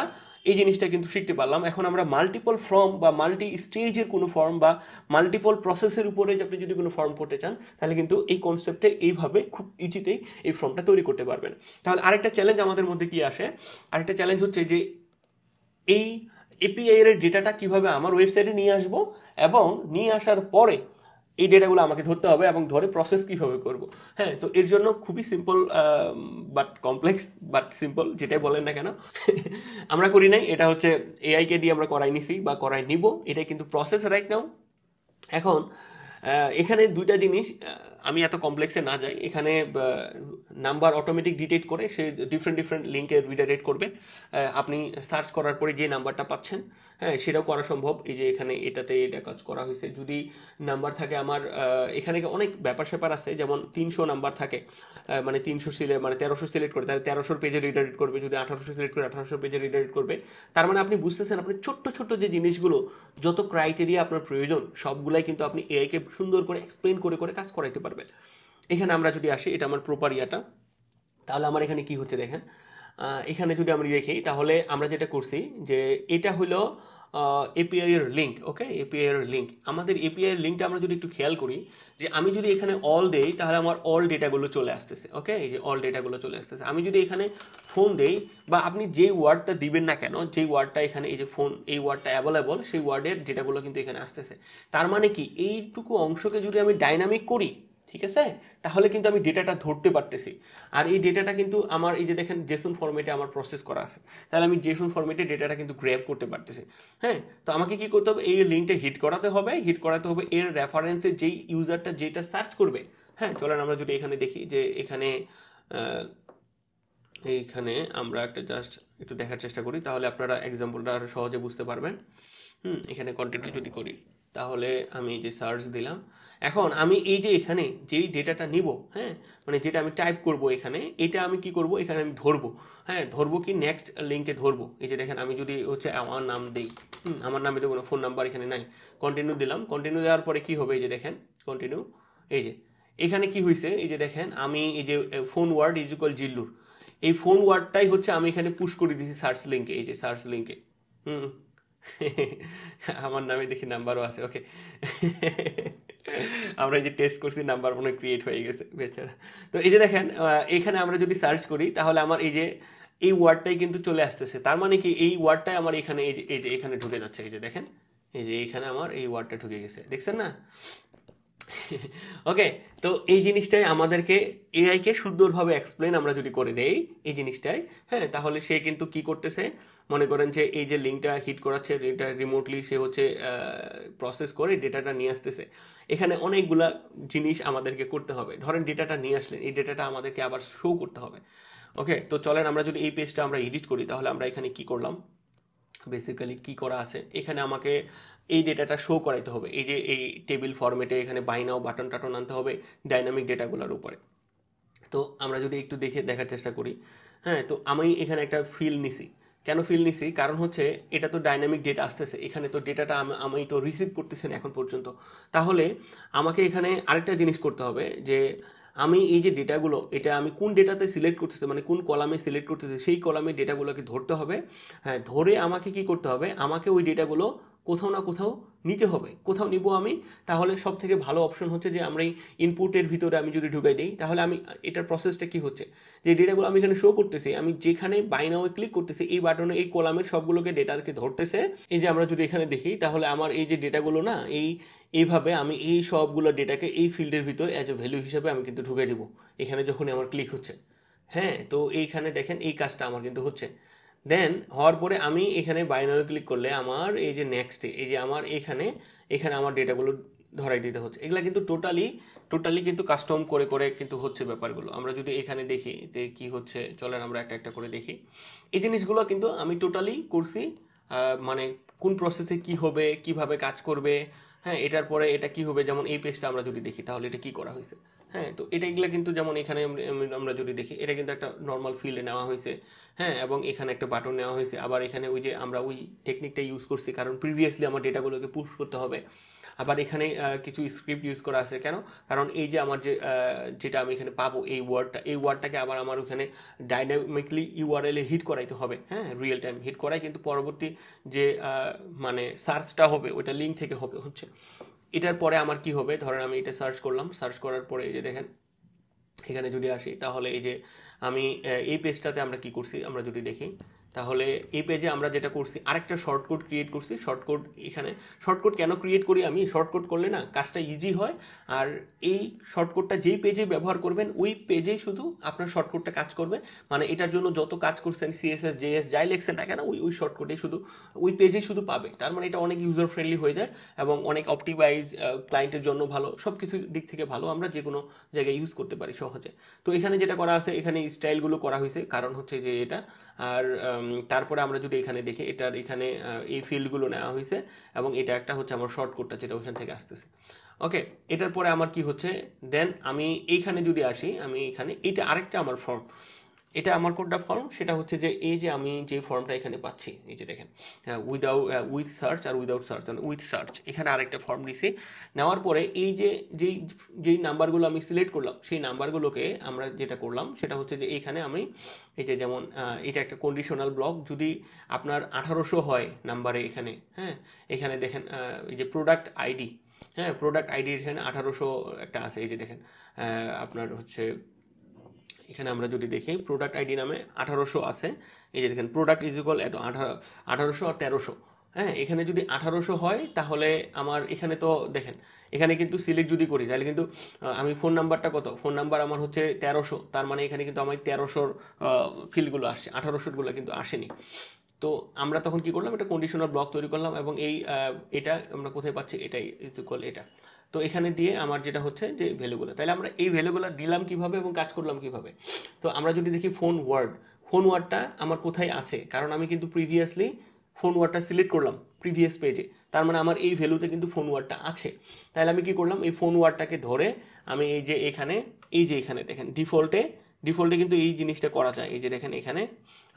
এই জিনিসটা কিন্তু শিখতে পারলাম। এখন আমরা মাল্টিপল ফর্ম বা মাল্টি স্টেজের কোনো ফর্ম বা মাল্টিপল প্রসেসের উপরে আপনি যদি কোনো ফর্ম করতে চান, তাহলে কিন্তু এই কনসেপ্টে এইভাবে খুব ইজিতেই এই ফর্মটা তৈরি করতে পারবেন। তাহলে আরেকটা চ্যালেঞ্জ আমাদের মধ্যে কি আসে? আরেকটা চ্যালেঞ্জ হচ্ছে যে এই এপিআই এর ডেটাটা কিভাবে আমার ওয়েবসাইটে নিয়ে আসবো, এবং নিয়ে আসার পরে এই ডেটাগুলো আমাকে ধরতে হবে এবং ধরে প্রসেস কিভাবে করব। হ্যাঁ, তো এর জন্য খুবই simple but complex but simple, যেটাই বলেন না কেন, আমরা করি নাই। এটা হচ্ছে এআই কে দিয়ে আমরা করাই নিছি বা করাই নিব, এটাই কিন্তু প্রসেস রাইট নাও। এখন এখানে দুইটা জিনিস, আমি এত কমপ্লেক্সে না যাই। এখানে নাম্বার অটোমেটিক ডিটেক্ট করে সে ডিফারেন্ট লিঙ্কে রিডাইরেক্ট করবে। আপনি সার্চ করার পরে যে নাম্বারটা পাচ্ছেন, হ্যাঁ, সেটাও করা সম্ভব। এই যে এখানে এটাতে এটা কাজ করা হয়েছে। যদি নাম্বার থাকে আমার, এখানে অনেক ব্যাপার স্যাপার আছে, যেমন 300 নাম্বার থাকে, মানে 300 সিলেক্ট, মানে 1300 সিলেক্ট করে, তাহলে 1300 পেজে রিডাইরেক্ট করবে। যদি 1800 সিলেক্ট করে 1800 পেজে রিডাইরেক্ট করবে। তার মানে আপনি বুঝতেছেন, আপনি ছোট্ট ছোট্ট যে জিনিসগুলো, যত ক্রাইটেরিয়া আপনার প্রয়োজন, সবগুলাই কিন্তু আপনি এআইকে সুন্দর করে এক্সপ্লেন করে করে কাজ করাইতে পারবেন। এখানে আমরা যদি আসি, এটা আমার প্রপার ইয়াটা, তাহলে আমার এখানে কি হচ্ছে দেখেন। এখানে যদি আমরা দেখি, তাহলে আমরা যেটা করছি যে এটা হলো এপিআই এর লিঙ্ক। ওকে, এপিআই এর লিঙ্ক, আমাদের এপিআই এর লিঙ্কটা আমরা যদি একটু খেয়াল করি, যে আমি যদি এখানে অল দেই, তাহলে আমার অল ডেটাগুলো চলে আসতেছে। ওকে, এই যে অল ডেটাগুলো চলে আসতেছে। আমি যদি এখানে ফোন দেই, বা আপনি যে ওয়ার্ডটা দিবেন না কেন, যে ওয়ার্ডটা এখানে, এই যে ফোন, এই ওয়ার্ডটা অ্যাভেলেবল, সেই ওয়ার্ডের ডেটাগুলো কিন্তু এখানে আসতেছে। তার মানে কি, এইটুকু অংশকে যদি আমি ডাইনামিক করি, ঠিক আছে, তাহলে কিন্তু আমি ডেটাটা ধরতে পারতেছি। আর এই ডেটাটা কিন্তু আমার, এই যে দেখেন জেসন ফরম্যাটে আমার প্রসেস করা আছে, তাহলে আমি জেসন ফরম্যাটে ডেটাটা কিন্তু গ্র্যাব করতে পারতেছি। হ্যাঁ, তো আমাকে কি করতে হবে? এই লিঙ্কটা হিট করাতে হবে এর রেফারেন্সে যেই ইউজারটা যেটা সার্চ করবে। হ্যাঁ, চলেন আমরা যদি এখানে দেখি যে এখানে এইখানে আমরা একটা জাস্ট একটু দেখার চেষ্টা করি, তাহলে আপনারা এক্সাম্পলটা আরো সহজে বুঝতে পারবেন। এখানে কন্টিনিউ যদি করি, তাহলে আমি যে সার্চ দিলাম, এখন আমি এই যে এখানে যেই ডেটাটা নিব, হ্যাঁ, মানে যেটা আমি টাইপ করব এখানে, এটা আমি কি করব, এখানে আমি ধরবো। হ্যাঁ, ধরবো কি, নেক্সট লিঙ্কে ধরবো। এই যে দেখেন, আমি যদি হচ্ছে আমার নাম দেই, আমার নামে তো কোনো ফোন নাম্বার এখানে নাই, কন্টিনিউ দিলাম। কন্টিনিউ দেওয়ার পরে কি হবে, এই যে দেখেন কন্টিনিউ, এই যে এখানে কি হয়েছে, এই যে দেখেন, আমি এই যে phone word is equal Zillur, এই ফোন ওয়ার্ডটাই হচ্ছে আমি এখানে পুশ করে দিয়েছি সার্চ লিঙ্কে। এই যে সার্চ লিঙ্কে, আমার নামে দেখি নাম্বারও আছে। ওকে, আমরা এই যে টেস্ট করছি, নাম্বার মনে ক্রিয়েট হয়ে গেছে বেচারা। তো এই যে দেখেন, এখানে আমরা যদি সার্চ করি, তাহলে আমার এই যে এই ওয়ার্ডটাই কিন্তু চলে আসতেছে। তার মানে কি, এই ওয়ার্ডটাই আমার এখানে, এই যে এখানে ঢুকে যাচ্ছে। এই যে দেখেন, এই যে এখানে আমার এই ওয়ার্ডটা ঢুকে গেছে, দেখছেন না? ওকে, তো এই জিনিসটাই আমাদেরকে, এআই কে সুন্দরভাবে এক্সপ্লেন আমরা যদি করে দেই এই জিনিসটাই, হ্যাঁ, তাহলে সে কিন্তু কি করতেছে, মনে করেন যে এই যে লিঙ্কটা হিট করাচ্ছে, এটা রিমোটলি সে হচ্ছে প্রসেস করে ডেটাটা নিয়ে আসতেছে। এখানে অনেকগুলা জিনিস আমাদেরকে করতে হবে। ধরেন ডেটাটা নিয়ে আসলেন, এই ডেটাটা আমাদেরকে আবার শো করতে হবে। ওকে, তো চলেন আমরা যদি এই পেজটা আমরা এডিট করি, তাহলে আমরা এখানে কি করলাম, বেসিক্যালি কি করা আছে, এখানে আমাকে এই ডেটাটা শো করাইতে হবে। এই যে এই টেবিল ফরম্যাটে এখানে বাই নাও বাটন টাটন আনতে হবে ডাইনামিক ডেটাগুলোর উপরে। তো আমরা যদি একটু দেখার চেষ্টা করি, হ্যাঁ, তো আমি এখানে একটা ফিল নিছি। কেন ফিল নিছি? কারণ হচ্ছে এটা তো ডাইনামিক ডেটা আসতেছে, এখানে তো ডেটাটা আমি তো রিসিভ করতেছি না এখন পর্যন্ত। তাহলে আমাকে এখানে আরেকটা জিনিস করতে হবে, যে আমি এই যে ডেটাগুলো, এটা আমি কোন ডেটাতে সিলেক্ট করতেছি, মানে কোন কলামে সিলেক্ট করতেছি, সেই কলামের ডেটাগুলোকে ধরতে হবে। হ্যাঁ, ধরে আমাকে কি করতে হবে, আমাকে ওই ডেটাগুলো কোথাও না কোথাও নিতে হবে। কোথাও নিব আমি, তাহলে সব থেকে ভালো অপশন হচ্ছে যে আমরা এই ইনপুটের ভিতরে আমি যদি ঢুকাই দিই, তাহলে আমি এটার প্রসেসটা কি হচ্ছে, যে ডেটাগুলো আমি এখানে শো করতেছি, আমি যেখানে বাই নাও ক্লিক করতেছি, এই বাটনে এই কলামের সবগুলোকে ডেটাকে ধরতেছে। এই যে আমরা যদি এখানে দেখি, তাহলে আমার এই যে ডেটাগুলো না, এইভাবে আমি এই সবগুলো ডেটাকে এই ফিল্ডের ভিতরে অ্যাজ এ ভ্যালু হিসাবে আমি কিন্তু ঢুকে দেবো এখানে যখনই আমার ক্লিক হচ্ছে। হ্যাঁ, তো এইখানে দেখেন এই কাজটা আমার কিন্তু হচ্ছে। দেন হওয়ার পরে আমি এখানে বাইনারি ক্লিক করলে আমার এই যে নেক্সটে, এই যে আমার এখানে আমার ডেটাগুলো ধরাই দিতে হচ্ছে। এগুলা কিন্তু টোটালি কিন্তু কাস্টম করে করে কিন্তু হচ্ছে ব্যাপারগুলো। আমরা যদি এখানে দেখি যে কি হচ্ছে, চলেন আমরা একটা একটা করে দেখি। এই জিনিসগুলো কিন্তু আমি টোটালি করছি, মানে কোন প্রসেসে কি হবে, কিভাবে কাজ করবে, হ্যাঁ, এটার পরে এটা কি হবে। যেমন এই পেজটা আমরা যদি দেখি, তাহলে এটা কি করা হয়েছে, হ্যাঁ, তো এগুলা কিন্তু যেমন এখানে আমরা যদি দেখি এটা কিন্তু একটা নর্মাল ফিল্ডে নেওয়া হয়েছে। হ্যাঁ, এবং এখানে একটা বাটন নেওয়া হয়েছে। আবার এখানে ওই যে আমরা ওই টেকনিকটা ইউজ করছি, কারণ প্রিভিয়াসলি আমার ডেটাগুলোকে পুশ করতে হবে। আবার এখানে কিছু স্ক্রিপ্ট ইউজ করা আছে কেন, কারণ এই যে আমার যেটা আমি এখানে পাবো এই ওয়ার্ডটাকে আবার আমার ওখানে ডাইনামিকলি ইউআরএল এ হিট করাইতে হবে। হ্যাঁ, রিয়েল টাইম হিট করাই, কিন্তু পরবর্তী যে মানে সার্চটা হবে ওইটা লিঙ্ক থেকে হচ্ছে। এটার পরে আমার কি হবে, ধরেন আমি এটা সার্চ করলাম, সার্চ করার পরে এই যে দেখেন এখানে যদি আসি, তাহলে এই যে আমি এই পেজটাতে আমরা কি করছি আমরা যদি দেখি, তাহলে এই পেজে আমরা যেটা করছি আরেকটা শর্টকট ক্রিয়েট করছি। শর্টকট এখানে শর্টকট কেন ক্রিয়েট করি আমি, শর্টকট করলে না কাজটা ইজি হয়। আর এই শর্টকটটা যেই পেজে ব্যবহার করবেন ওই পেজেই শুধু আপনার শর্টকটটা কাজ করবে। মানে এটার জন্য যত কাজ করছেন সিএসএস জেএস যাই লেখছেন না কেন ওই শর্টকটেই শুধু ওই পেজেই শুধু পাবে। তার মানে এটা অনেক ইউজার ফ্রেন্ডলি হয়ে যায় এবং অনেক অপটিমাইজ, ক্লায়েন্টের জন্য ভালো, সব কিছু দিক থেকে ভালো, আমরা যে কোনো জায়গায় ইউজ করতে পারি সহজে। তো এখানে যেটা করা আছে, এখানে স্টাইলগুলো করা হয়েছে, কারণ হচ্ছে যে এটা। আর তারপরে আমরা যদি এখানে দেখি, এটার এখানে এই ফিল্ডগুলো নেওয়া হয়েছে এবং এটা একটা হচ্ছে আমার শর্টকটটা যেটা ওইখান থেকে আসতেছে। ওকে, এটার পরে আমার কি হচ্ছে, দেন আমি এইখানে যদি আসি, আমি এখানে এটা আরেকটা আমার ফর্ম, এটা আমার কোনটা ফর্ম, সেটা হচ্ছে যে এই যে আমি যে ফর্মটা এখানে পাচ্ছি, এই যে দেখেন উইথ সার্চ আর উইদাউট সার্চ, উইথ সার্চ এখানে আরেকটা ফর্ম নিছি। নেওয়ার পরে এই যে যেই নাম্বারগুলো আমি সিলেক্ট করলাম সেই নাম্বারগুলোকে আমরা যেটা করলাম সেটা হচ্ছে যে এইখানে আমি এই যে যেমন এটা একটা কন্ডিশনাল ব্লক, যদি আপনার 1800 হয় নাম্বারে এখানে, হ্যাঁ এখানে দেখেন এই যে প্রোডাক্ট আইডি, হ্যাঁ প্রোডাক্ট আইডি এখানে 1800 একটা আছে, এই যে দেখেন আপনার হচ্ছে এখানে আমরা যদি দেখি প্রোডাক্ট আইডি নামে 1800 আছে। এই যে দেখেন প্রোডাক্ট ইজ ইকুয়াল এত 1800 আর 1300। হ্যাঁ, এখানে যদি 1800 হয় তাহলে আমার এখানে তো দেখেন এখানে কিন্তু সিলেক্ট যদি করি তাহলে কিন্তু আমি ফোন নাম্বারটা কত, ফোন নাম্বার আমার হচ্ছে 1300, তার মানে এখানে কিন্তু আমার 1300 ফিল্ডগুলো আসছে, 1800গুলো কিন্তু আসেনি। তো আমরা তখন কি করলাম, একটা কন্ডিশনাল ব্লক তৈরি করলাম এবং এটা আমরা কোথায় পাচ্ছি, এটাই ইজ ইকুয়াল এটা। তো এখানে দিয়ে আমার যেটা হচ্ছে যে ভ্যালুগুলো, তাহলে আমরা এই ভ্যালুগুলো দিলাম কিভাবে এবং কাজ করলাম কিভাবে। তো আমরা যদি দেখি ফোন ওয়ার্ডটা আমার কোথায় আছে, কারণ আমি কিন্তু প্রিভিয়াসলি ফোন ওয়ার্ডটা সিলেক্ট করলাম প্রিভিয়াস পেজে, তার মানে আমার এই ভ্যালুতে কিন্তু ফোন ওয়ার্ডটা আছে। তাহলে আমি কি করলাম, এই ফোন ওয়ার্ডটাকে ধরে আমি এই যে এখানে দেখেন ডিফল্টে কিন্তু এই জিনিসটা করা যায়। এই যে দেখেন এখানে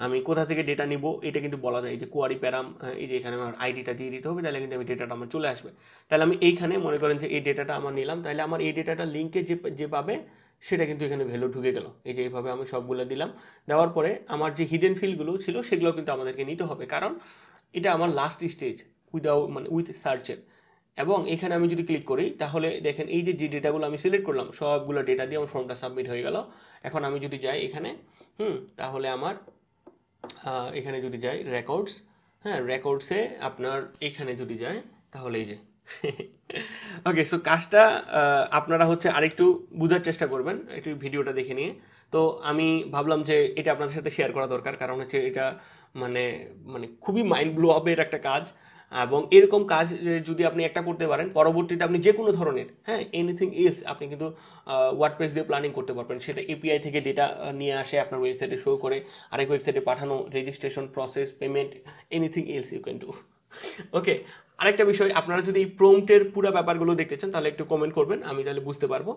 আমি কোথা থেকে ডেটা নিব এটা কিন্তু বলা যায়, এই যে কোয়ারি প্যারাম, এই যে এখানে আমার আইডিটা দিয়ে দিতে হবে, তাহলে কিন্তু আমি ডেটাটা আমার চলে আসবে। তাহলে আমি এইখানে মনে করেন যে এই ডেটাটা আমার নিলাম, তাহলে আমার এই ডেটাটা লিঙ্কে যে পাবে সেটা কিন্তু এখানে ভ্যালু ঢুকে গেল। এই যে এইভাবে আমি সবগুলো দিলাম, দেওয়ার পরে আমার যে হিডেন ফিল্ডগুলো ছিল সেগুলো কিন্তু আমাদেরকে নিতে হবে, কারণ এটা আমার লাস্ট স্টেজ উইথ সার্চের। এবং এখানে আমি যদি ক্লিক করি তাহলে দেখেন এই যে ডেটাগুলো আমি সিলেক্ট করলাম সবগুলো ডেটা দিয়ে আমার ফর্মটা সাবমিট হয়ে গেল। এখন আমি যদি যাই এখানে তাহলে আমার এখানে যদি যাই রেকর্ডস, হ্যাঁ রেকর্ডসে আপনার এখানে যদি যাই তাহলে এই যে ওকে, সো কাজটা আপনারা হচ্ছে আরেকটু বোঝার চেষ্টা করবেন একটু ভিডিওটা দেখে নিয়ে। তো আমি ভাবলাম যে এটা আপনাদের সাথে শেয়ার করা দরকার, কারণ হচ্ছে এটা মানে মানে খুবই মাইন্ড ব্লো আপের একটা কাজ। এবং এরকম কাজ যদি আপনি একটা করতে পারেন, পরবর্তীতে আপনি যে কোনো ধরনের এনিথিং এলস আপনি কিন্তু ওয়ার্ডপ্রেস দিয়ে প্ল্যানিং করতে পারবেন। সেটা এপিআই থেকে ডেটা নিয়ে আসে আপনার ওয়েবসাইটে শো করে, আরেক ওয়েবসাইটে পাঠানো, registration process, payment, anything else you can do. Okay, আরেকটা বিষয়, আপনারা যদি এই প্রম্পটের পুরো ব্যাপারগুলো দেখতে চান তাহলে একটু কমেন্ট করবেন, আমি তাহলে বুঝতে পারবো।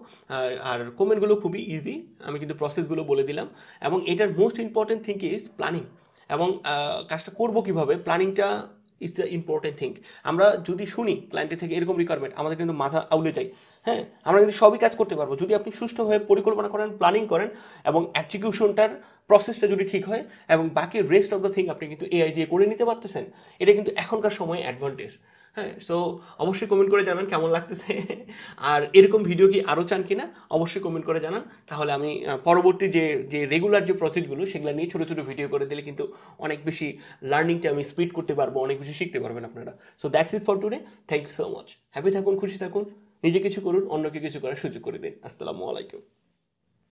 আর কমেন্টগুলো খুবই ইজি, আমি কিন্তু প্রসেসগুলো বলে দিলাম। এবং এটার most important thing is planning, এবং কাজটা করবো কীভাবে, প্ল্যানিংটা ইজ দ্য ইম্পর্টেন্ট থিং। আমরা যদি শুনি ক্লায়েন্টের থেকে এরকম রিকোয়ারমেন্ট, আমাদের কিন্তু মাথা আউলে যায়। হ্যাঁ, আমরা কিন্তু সবই কাজ করতে পারবো যদি আপনি সুষ্ঠুভাবে পরিকল্পনা করেন, প্ল্যানিং করেন এবং এক্সিকিউশনটার প্রসেসটা যদি ঠিক হয়, এবং বাকি রেস্ট অফ দ্য থিং আপনি কিন্তু এআই দিয়ে করে নিতে পারতেছেন। এটা কিন্তু এখনকার সময় অ্যাডভান্টেজ। হ্যাঁ, সো অবশ্যই কমেন্ট করে জানান কেমন লাগতেছে, আর এরকম ভিডিও কি আরও চান কিনা অবশ্যই কমেন্ট করে জানান। তাহলে আমি পরবর্তী যে রেগুলার যে প্রজেক্টগুলো সেগুলো নিয়ে ছোটো ছোটো ভিডিও করে দিলে কিন্তু অনেক বেশি লার্নিংটা আমি স্পিড করতে পারবো, অনেক বেশি শিখতে পারবেন আপনারা। So that's it for today, thank you so much. Happy থাকুন, খুশি থাকুন, নিজে কিছু করুন, অন্যকে কিছু করার সুযোগ করে দিন। আসসালামু আলাইকুম।